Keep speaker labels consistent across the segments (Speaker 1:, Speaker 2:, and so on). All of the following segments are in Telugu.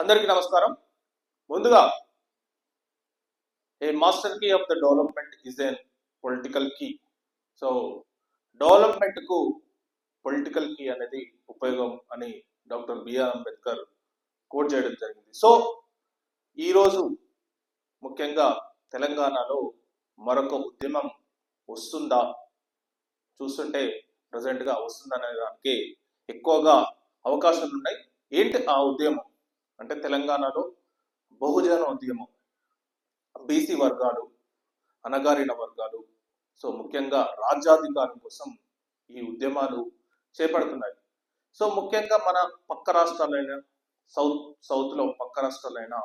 Speaker 1: అందరికీ నమస్కారం. ముందుగా a master key of the development is an political key. So development కు పొలిటికల్ కీ అనేది ఉపయోగం అని డాక్టర్ బిఆర్ అంబేద్కర్ కోట్ చేయడం జరిగింది. సో ఈరోజు ముఖ్యంగా తెలంగాణలో మరొక ఉద్యమం వస్తుందా చూస్తుంటే ప్రజెంట్గా వస్తుందనే దానికి ఎక్కువగా అవకాశాలు ఉన్నాయి. ఏంటి ఆ ఉద్యమం అంటే తెలంగాణలో బహుజన ఉద్యమం, బీసీ వర్గాలు, అణగారిన వర్గాలు, సో ముఖ్యంగా రాజ్యాధికారం కోసం ఈ ఉద్యమాలు చేపడుతున్నాయి. సో ముఖ్యంగా మన పక్క రాష్ట్రాలైన సౌత్లో పక్క రాష్ట్రాలైన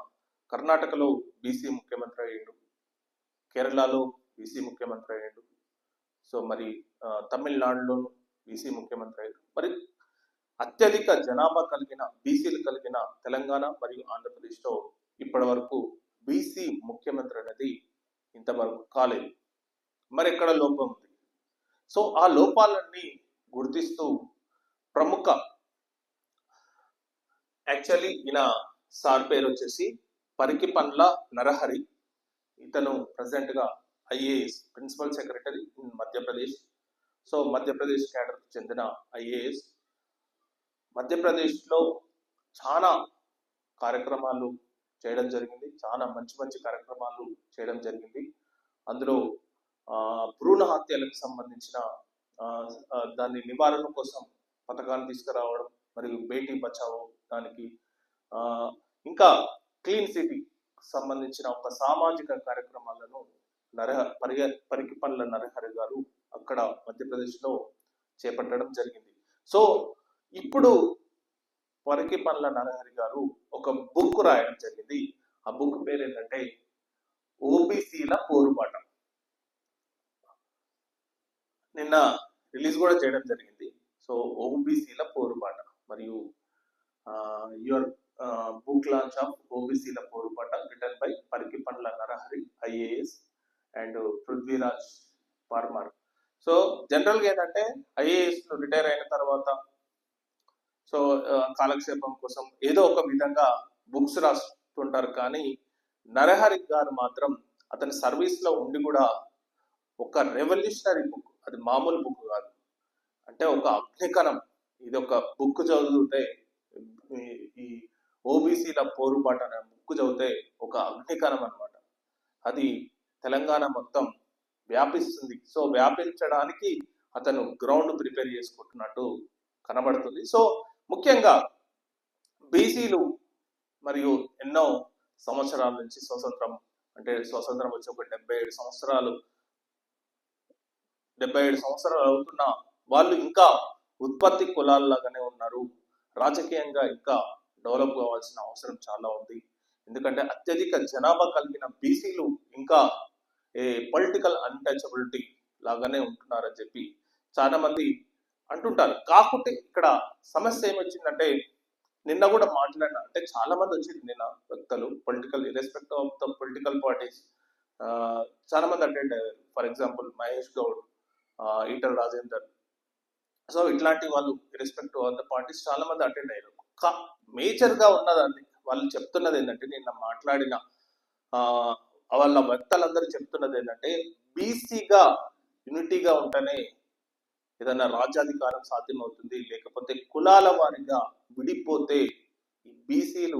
Speaker 1: కర్ణాటకలో బీసీ ముఖ్యమంత్రి అయ్యాడు, కేరళలో బీసీ ముఖ్యమంత్రి అయ్యాడు, సో మరి తమిళనాడులోను బీసీ ముఖ్యమంత్రి అయ్యాడు. మరి అత్యధిక జనాభా కలిగిన బీసీలు కలిగిన తెలంగాణ మరియు ఆంధ్రప్రదేశ్లో ఇప్పటి వరకు బీసీ ముఖ్యమంత్రి అనేది ఇంతవరకు కాలేదు. మరి ఎక్కడ లోపం ఉంది? సో ఆ లోపాలన్నీ గుర్తిస్తూ ప్రముఖ యాక్చువల్లీ ఈయన సార్ పేరు వచ్చేసి పరికిపండ్ల నరహరి. ఇతను ప్రజెంట్ గా IAS principal secretary in Madhya Pradesh. So Madhya Pradesh cadre చెందిన ఐఏఎస్. మధ్యప్రదేశ్లో చాలా కార్యక్రమాలు చేయడం జరిగింది, చాలా మంచి మంచి కార్యక్రమాలు చేయడం జరిగింది. అందులో భ్రూణ హత్యలకు సంబంధించిన దాని నివారణ కోసం పథకాన్ని తీసుకురావడం, మరియు బేటీ బచావో దానికి ఇంకా క్లీన్ సిటీ సంబంధించిన ఒక సామాజిక కార్యక్రమాలను పరికిపండ్ల నరహరి గారు అక్కడ మధ్యప్రదేశ్లో చేపట్టడం జరిగింది. సో ఇప్పుడు పరికిపండ్ల నరహరి గారు ఒక బుక్ రాయడం జరిగింది. ఆ బుక్ పేరు ఏంటంటే ఓబీసీల పోరుబాట. నిన్న రిలీజ్ కూడా చేయడం జరిగింది. సో ఓబీసీల పోరుబాట మరియు యువర్ బుక్ లాంచ్ ఆఫ్ ఓబీసీల పోరుబాట written by Parikipandla Narahari IAS and Prithviraj Parmar. So జనరల్గా ఏంటంటే ఐఏఎస్ రిటైర్ అయిన తర్వాత సో కాలక్షేపం కోసం ఏదో ఒక విధంగా బుక్స్ రాస్తుంటారు. కానీ నరహరి గారు మాత్రం అతని సర్వీస్ లో ఉండి కూడా ఒక రెవల్యూషనరీ బుక్, అది మామూలు బుక్ కాదు, అంటే ఒక అగ్నికణం. ఇది ఒక బుక్ చదివితే, ఈ ఓబీసీల పోరుబాట అనే బుక్ చదివితే ఒక అగ్నికణం అనమాట. అది తెలంగాణ మొత్తం వ్యాపిస్తుంది. సో వ్యాపించడానికి అతను గ్రౌండ్ ప్రిపేర్ చేసుకుంటున్నట్టు కనబడుతుంది. సో ముఖ్యంగా బీసీలు మరియు ఎన్నో సంవత్సరాల నుంచి స్వతంత్రం వచ్చి ఒక 77 సంవత్సరాలు అవుతున్న వాళ్ళు ఇంకా ఉత్పత్తి కులాల్లాగానే ఉన్నారు. రాజకీయంగా ఇంకా డెవలప్ కావాల్సిన అవసరం చాలా ఉంది. ఎందుకంటే అత్యధిక జనాభా కలిగిన బీసీలు ఇంకా పొలిటికల్ అన్టచబిలిటీ లాగానే ఉంటున్నారని చెప్పి చాలా మంది అంటుంటారు. కాకుంటే ఇక్కడ సమస్య ఏమొచ్చిందంటే, నిన్న కూడా మాట్లాడినా, అంటే చాలా మంది వచ్చింది నిన్న వ్యక్తులు, political irrespective of the political parties చాలా మంది అటెండ్ అయ్యారు. For example Mahesh Goud, Etela Rajender, so ఇట్లాంటి వాళ్ళు ఇర్రెస్పెక్టివ్ ఆఫ్ ద పార్టీస్ చాలా మంది అటెండ్ అయ్యారు. మేజర్ గా ఉన్నదాన్ని వాళ్ళు చెప్తున్నది ఏంటంటే, నిన్న మాట్లాడిన వాళ్ళ వ్యక్తులందరూ చెప్తున్నది ఏంటంటే, బీసీగా యూనిటీగా ఉంటేనే ఏదైనా రాజ్యాధికారం సాధ్యమవుతుంది, లేకపోతే కులాల వారిగా విడిపోతే ఈ బీసీలు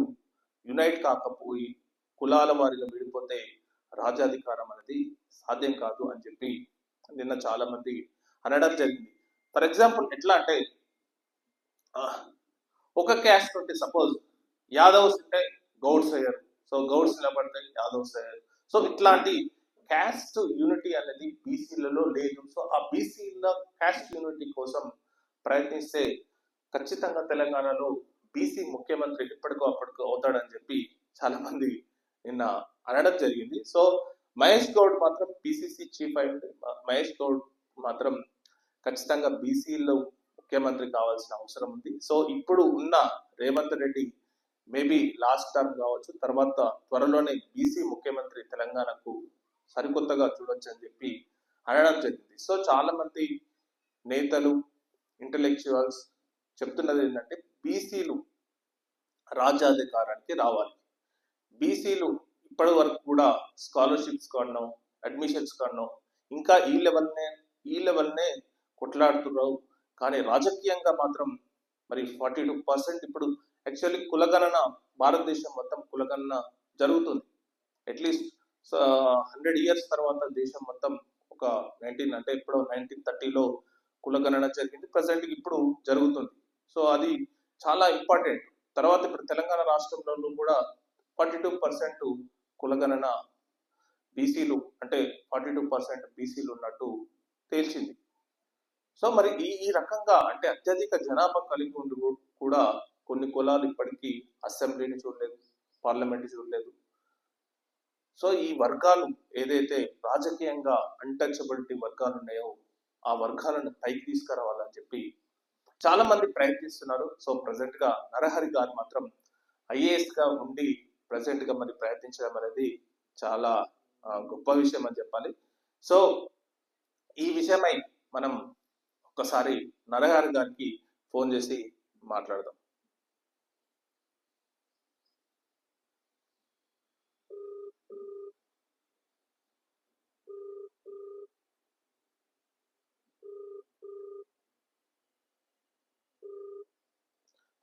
Speaker 1: యునైట్ కాకపోయి కులాల వారిగా విడిపోతే రాజ్యాధికారం అనేది సాధ్యం కాదు అని చెప్పి నిన్న చాలా మంది అనడం జరిగింది. ఫర్ ఎగ్జాంపుల్ ఎట్లా అంటే, ఒక క్యాస్ట్ ఉంటే, సపోజ్ యాదవ్స్ ఉంటే గౌడ్స్ అయ్యారు, సో గౌడ్స్ నిలబడితే యాదవ్స్ అయ్యారు. సో ఇట్లాంటి క్యాస్ట్ యూనిటీ అనేది బీసీలలో లేదు. సో ఆ బీసీల క్యాస్ట్ యూనిటీ కోసం ప్రయత్నిస్తే ఖచ్చితంగా తెలంగాణలో బీసీ ముఖ్యమంత్రి ఎప్పటికో అప్పటికో అవుతాడని చెప్పి చాలా మంది నిన్న అనడం జరిగింది. సో మహేష్ గౌడ్ మాత్రం పిసిసి చీఫ్ అయింది. మహేష్ గౌడ్ మాత్రం ఖచ్చితంగా బీసీలో ముఖ్యమంత్రి కావాల్సిన అవసరం ఉంది. సో ఇప్పుడు ఉన్న Revanth Reddy maybe last term కావచ్చు, తర్వాత త్వరలోనే బీసీ ముఖ్యమంత్రి తెలంగాణకు సరికొత్తగా చూడొచ్చు అని చెప్పి అనడం జరిగింది. సో చాలా మంది నేతలు, ఇంటలెక్చువల్స్ చెప్తున్నది ఏంటంటే, బీసీలు రాజ్యాధికారానికి రావాలి. బీసీలు ఇప్పటి వరకు కూడా స్కాలర్షిప్స్ కాడనో అడ్మిషన్స్ కాడనో ఇంకా ఈ లెవెల్నే కొట్లాడుతున్నారు. కానీ రాజకీయంగా మాత్రం మరి 42% ఇప్పుడు యాక్చువల్లీ కులగణన భారతదేశం మొత్తం కులగణన జరుగుతుంది. అట్లీస్ట్ 100 years తర్వాత దేశం మొత్తం ఒక 19 అంటే ఇప్పుడు 1930లో కులగణన జరిగింది. ప్రజెంట్ ఇప్పుడు జరుగుతుంది. సో అది చాలా ఇంపార్టెంట్. తర్వాత ఇప్పుడు తెలంగాణ రాష్ట్రంలో కూడా 42% కులగణన బీసీలు అంటే 42% బీసీలు ఉన్నట్టు తేల్చింది. సో మరి ఈ రకంగా అంటే అత్యధిక జనాభా కలిగి ఉండి కూడా కొన్ని కులాలు ఇప్పటికీ అసెంబ్లీని చూడలేదు, పార్లమెంట్ చూడలేదు. సో ఈ వర్గాలు ఏదైతే రాజకీయంగా అన్టచబిలిటీ వర్గాలు ఉన్నాయో ఆ వర్గాలను పైకి తీసుకురావాలని చెప్పి చాలా మంది ప్రయత్నిస్తున్నారు. సో ప్రజెంట్ గా నరహరి గారు మాత్రం ఐఏఎస్ గా ఉండి ప్రజెంట్ గా మరి ప్రయత్నించడం అనేది చాలా గొప్ప విషయం అని చెప్పాలి. సో ఈ విషయమై మనం ఒకసారి నరహరి గారికి ఫోన్ చేసి మాట్లాడదాం.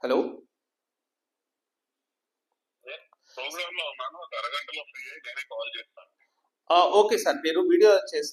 Speaker 1: హలో,
Speaker 2: ప్రోగ్రామ్ లో ఉన్నాను, ఒక అరగంటలో ఫ్రీ అయ్యి నేనే కాల్ చేస్తాను.
Speaker 1: ఓకే సార్, మీరు వీడియో చేస్తారు.